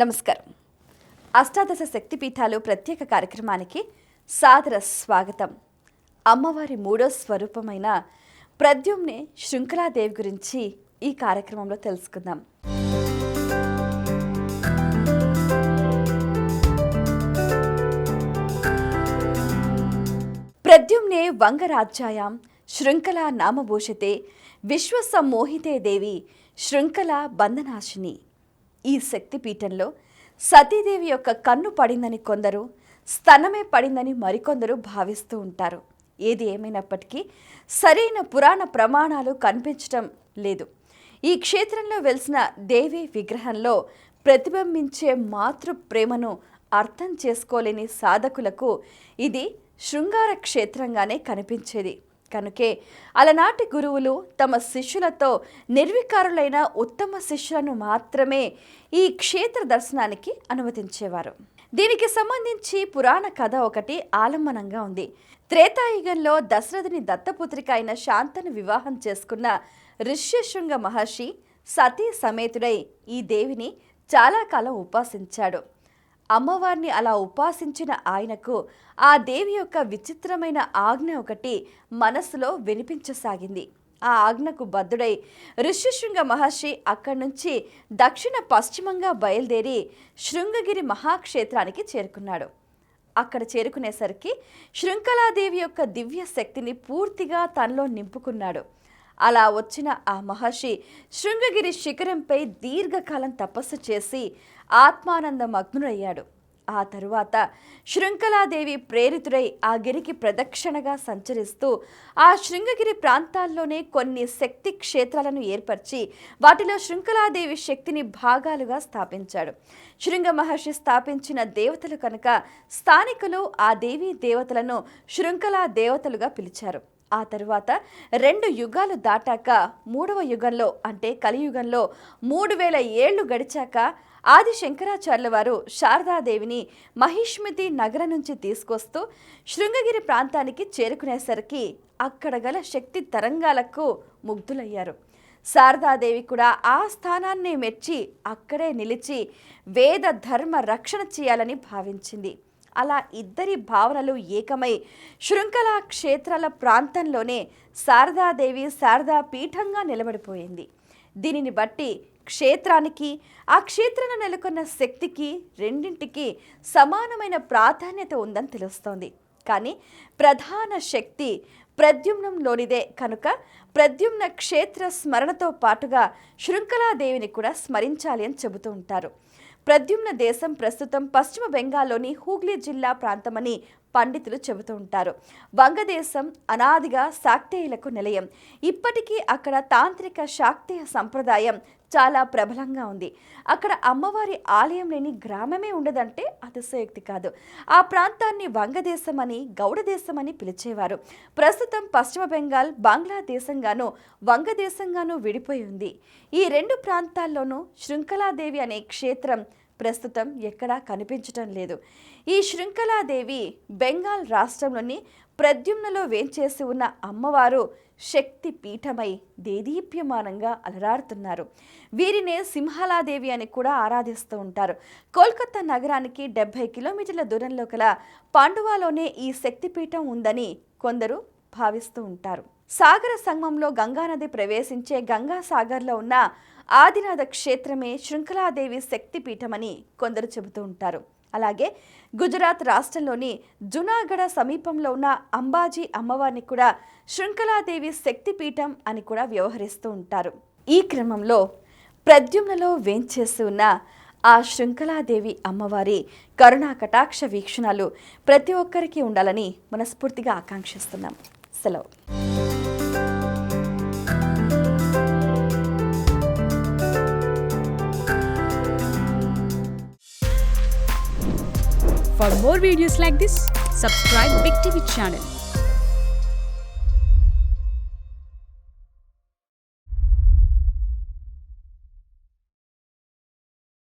నమస్కారం. అష్టాదశ శక్తిపీఠాలు ప్రత్యేక కార్యక్రమానికి సాదర స్వాగతం. అమ్మవారి మూడో స్వరూపమైన ప్రద్యుమ్నే శృంఖలాదేవి గురించి ఈ కార్యక్రమంలో తెలుసుకుందాం. ప్రద్యుమ్నే వంగరాజ్యాయాం శృంఖలా నామభూషితే విశ్వసమ్మోహితే దేవి శృంఖలా బంధనాశిని. ఈ శక్తిపీఠంలో సతీదేవి యొక్క కన్ను పడిందని కొందరు, స్తనమే పడిందని మరికొందరు భావిస్తూ ఉంటారు. ఏది ఏమైనప్పటికీ సరైన పురాణ ప్రమాణాలు కనిపించటం లేదు. ఈ క్షేత్రంలో వెలిసిన దేవి విగ్రహంలో ప్రతిబింబించే మాతృ ప్రేమను అర్థం చేసుకోలేని సాధకులకు ఇది శృంగార క్షేత్రంగానే కనిపించేది. కనుకే అలనాటి గురువులు తమ శిష్యులతో నిర్వికారులైన ఉత్తమ శిష్యులను మాత్రమే ఈ క్షేత్ర దర్శనానికి అనుమతించేవారు. దీనికి సంబంధించి పురాణ కథ ఒకటి ఆలంబనంగా ఉంది. త్రేతాయుగంలో దశరథుని దత్తపుత్రిక అయిన శాంతను వివాహం చేసుకున్న ఋష్యశృంగ మహర్షి సతీ సమేతుడై ఈ దేవిని చాలా కాలం ఉపాసించాడు. అమ్మవారిని అలా ఉపాసించిన ఆయనకు ఆ దేవి యొక్క విచిత్రమైన ఆజ్ఞ ఒకటి మనసులో వినిపించసాగింది. ఆ ఆజ్ఞకు బద్ధుడై ఋష్యశృంగ మహర్షి అక్కడి నుంచి దక్షిణ పశ్చిమంగా బయలుదేరి శృంగగిరి మహాక్షేత్రానికి చేరుకున్నాడు. అక్కడ చేరుకునేసరికి శృంఖలాదేవి యొక్క దివ్య శక్తిని పూర్తిగా తనలో నింపుకున్నాడు. అలా వచ్చిన ఆ మహర్షి శృంగగిరి శిఖరంపై దీర్ఘకాలం తపస్సు చేసి ఆత్మానంద మగ్నుడయ్యాడు. ఆ తరువాత శృంఖలాదేవి ప్రేరితుడై ఆ గిరికి ప్రదక్షిణగా సంచరిస్తూ ఆ శృంగగిరి ప్రాంతాల్లోనే కొన్ని శక్తి క్షేత్రాలను ఏర్పరిచి వాటిలో శృంఖలాదేవి శక్తిని భాగాలుగా స్థాపించాడు. శృంగ మహర్షి స్థాపించిన దేవతలు కనుక స్థానికులు ఆ దేవీ దేవతలను శృంఖలా దేవతలుగా పిలిచారు. ఆ తరువాత 2 యుగాలు దాటాక 3వ యుగంలో అంటే కలియుగంలో 3000 ఏళ్లు గడిచాక ఆది శంకరాచార్యుల వారు శారదాదేవిని మహిష్మతి నగరం నుంచి తీసుకొస్తూ శృంగగిరి ప్రాంతానికి చేరుకునేసరికి అక్కడ గల శక్తి తరంగాలకు ముగ్ధులయ్యారు. శారదాదేవి కూడా ఆ స్థానాన్ని మెచ్చి అక్కడే నిలిచి వేద ధర్మ రక్షణ చేయాలని భావించింది. అలా ఇద్దరి భావనలు ఏకమై శృంఖలా క్షేత్రాల ప్రాంతంలోనే శారదాదేవి శారదా పీఠంగా నిలబడిపోయింది. దీనిని బట్టి క్షేత్రానికి ఆ క్షేత్రంలో నెలకొన్న శక్తికి రెండింటికి సమానమైన ప్రాధాన్యత ఉందని తెలుస్తోంది. కానీ ప్రధాన శక్తి ప్రద్యుమ్నంలోనిదే కనుక ప్రద్యుమ్న క్షేత్ర స్మరణతో పాటుగా శృంఖలాదేవిని కూడా స్మరించాలి అని చెబుతూ ఉంటారు. ప్రద్యుమ్న దేశం ప్రస్తుతం పశ్చిమ బెంగాల్లోని హూగ్లీ జిల్లా ప్రాంతమని పండితులు చెబుతూ ఉంటారు. వంగదేశం అనాదిగా శాక్తేయులకు నిలయం. ఇప్పటికీ అక్కడ తాంత్రిక శాక్తేయ సంప్రదాయం చాలా ప్రబలంగా ఉంది. అక్కడ అమ్మవారి ఆలయం లేని గ్రామమే ఉండదంటే అతిశయోక్తి కాదు. ఆ ప్రాంతాన్ని వంగదేశం అని గౌడదేశం అని పిలిచేవారు. ప్రస్తుతం పశ్చిమ బెంగాల్ బంగ్లాదేశంగాను వంగదేశంగాను విడిపోయి ఉంది. ఈ 2 ప్రాంతాల్లోనూ శృంఖలాదేవి అనే క్షేత్రం ప్రస్తుతం ఎక్కడా కనిపించటం లేదు. ఈ శృంఖలాదేవి బెంగాల్ రాష్ట్రంలోని ప్రద్యుమ్నలో వేంచేసి ఉన్న అమ్మవారు శక్తి పీఠమై దేదీప్యమానంగా అలరాడుతున్నారు. వీరినే సింహలాదేవి అని కూడా ఆరాధిస్తూ ఉంటారు. కోల్కతా నగరానికి 70 కిలోమీటర్ల దూరంలో గల పాండువాలోనే ఈ శక్తిపీఠం ఉందని కొందరు భావిస్తూ ఉంటారు. సాగర సంగమంలో గంగానది ప్రవేశించే గంగాసాగర్లో ఉన్న ఆదినాథ క్షేత్రమే శృంఖలాదేవి శక్తిపీఠమని కొందరు చెబుతూ ఉంటారు. అలాగే గుజరాత్ రాష్ట్రంలోని జునాగఢ సమీపంలో ఉన్న అంబాజీ అమ్మవారిని కూడా శృంఖలాదేవి శక్తిపీఠం అని కూడా వ్యవహరిస్తూ ఉంటారు. ఈ క్రమంలో ప్రద్యుమ్నలో వేంచేసి ఉన్న ఆ శృంఖలాదేవి అమ్మవారి కరుణా కటాక్ష వీక్షణాలు ప్రతి ఒక్కరికి ఉండాలని మనస్ఫూర్తిగా ఆకాంక్షిస్తున్నాం. సెలవు. For more videos like this, subscribe Big TV channel.